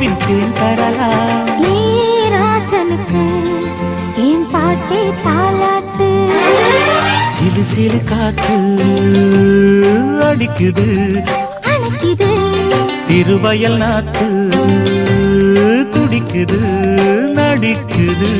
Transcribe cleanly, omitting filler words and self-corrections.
பூவின் தேன் தரலாம். ராசனுக்கு என் பாட்டே தாலாட்டு. சிலு சிலு காத்து அடிக்குது அணைக்குது. சிறுவயல் நாத்து துடிக்குது நடிக்குது.